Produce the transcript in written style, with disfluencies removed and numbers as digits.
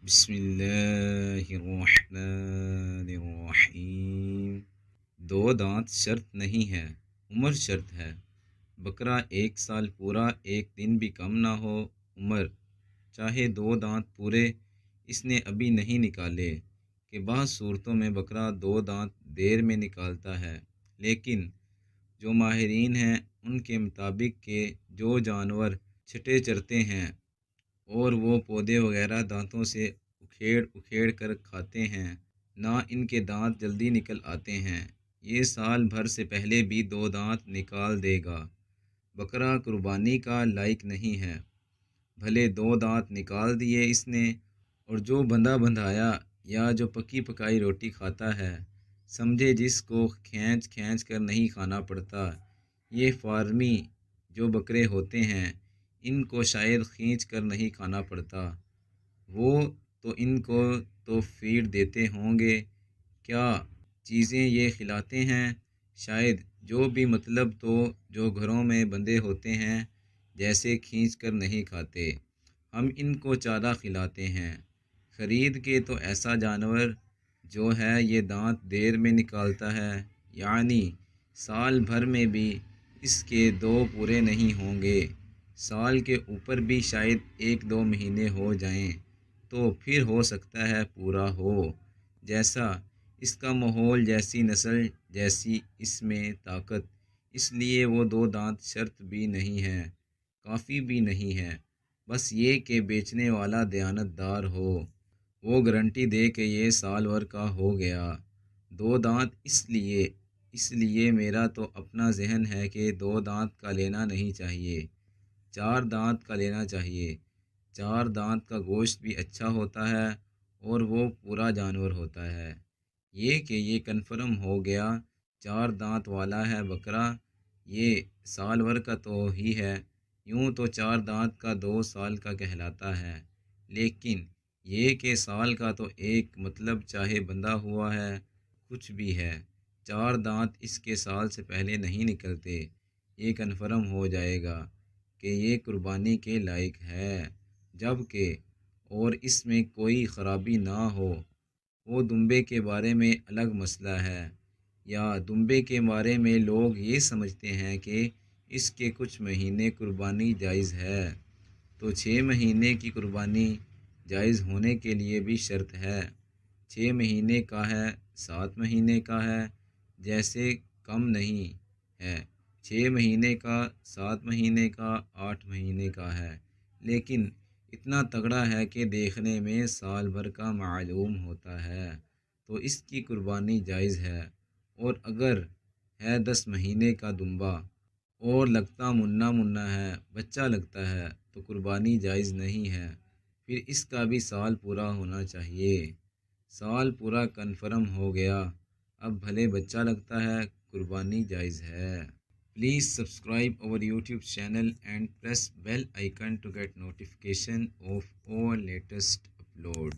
بسم اللہ الرحمن الرحیم۔ دو دانت شرط نہیں ہے، عمر شرط ہے۔ بکرا 1 سال پورا 1 دن بھی کم نہ ہو عمر، چاہے 2 دانت پورے اس نے ابھی نہیں نکالے، کہ بعض صورتوں میں بکرا 2 دانت دیر میں نکالتا ہے، لیکن جو ماہرین ہیں ان کے مطابق کہ جو جانور چھٹے چرتے ہیں اور وہ پودے وغیرہ دانتوں سے اکھیڑ کر کھاتے ہیں، نہ ان کے دانت جلدی نکل آتے ہیں، یہ سال بھر سے پہلے بھی 2 دانت نکال دے گا۔ بکرا قربانی کا لائق نہیں ہے، بھلے 2 دانت نکال دیے اس نے، اور جو بندھا بندھایا یا جو پکی پکائی روٹی کھاتا ہے، سمجھے جس کو کھینچ کر نہیں کھانا پڑتا۔ یہ فارمی جو بکرے ہوتے ہیں ان کو شاید کھینچ کر نہیں کھانا پڑتا، وہ تو ان کو تو فیڈ دیتے ہوں گے، کیا چیزیں یہ کھلاتے ہیں، شاید جو بھی مطلب تو جو گھروں میں بندھے ہوتے ہیں جیسے کھینچ کر نہیں کھاتے، ہم ان کو چارہ کھلاتے ہیں۔ خرید کے تو ایسا جانور جو ہے یہ دانت دیر میں نکالتا ہے، یعنی سال بھر میں بھی اس کے 2 پورے نہیں ہوں گے، سال کے اوپر بھی شاید 1-2 مہینے ہو جائیں تو پھر ہو سکتا ہے پورا ہو، جیسا اس کا ماحول، جیسی نسل، جیسی اس میں طاقت، اس لیے وہ 2 دانت شرط بھی نہیں ہے، کافی بھی نہیں ہے، بس یہ کہ بیچنے والا دیانت دار ہو، وہ گارنٹی دے کہ یہ سال بھر کا ہو گیا۔ 2 دانت اس لیے میرا تو اپنا ذہن ہے کہ 2 دانت کا لینا نہیں چاہیے، 4 دانت کا لینا چاہیے۔ 4 دانت کا گوشت بھی اچھا ہوتا ہے اور وہ پورا جانور ہوتا ہے۔ یہ کہ یہ کنفرم ہو گیا 4 دانت والا ہے بکرا، یہ سال بھر کا تو ہی ہے، یوں تو 4 دانت کا 2 سال کا کہلاتا ہے، لیکن یہ کہ سال کا تو ایک مطلب چاہے بندھا ہوا ہے کچھ بھی ہے، 4 دانت اس کے سال سے پہلے نہیں نکلتے، یہ کنفرم ہو جائے گا کہ یہ قربانی کے لائق ہے، جب کہ اور اس میں کوئی خرابی نہ ہو۔ وہ دمبے کے بارے میں الگ مسئلہ ہے، یا دمبے کے بارے میں لوگ یہ سمجھتے ہیں کہ اس کے کچھ مہینے قربانی جائز ہے، تو 6 مہینے کی قربانی جائز ہونے کے لیے بھی شرط ہے، 6 مہینے کا ہے 7 مہینے کا ہے، جیسے کم نہیں ہے، 6 مہینے کا 7 مہینے کا 8 مہینے کا ہے، لیکن اتنا تگڑا ہے کہ دیکھنے میں سال بھر کا معلوم ہوتا ہے، تو اس کی قربانی جائز ہے، اور اگر ہے 10 مہینے کا دمبا اور لگتا منا ہے، بچہ لگتا ہے، تو قربانی جائز نہیں ہے، پھر اس کا بھی سال پورا ہونا چاہیے۔ سال پورا کنفرم ہو گیا، اب بھلے بچہ لگتا ہے، قربانی جائز ہے۔ Please subscribe our YouTube channel and press bell icon to get notification of all latest upload.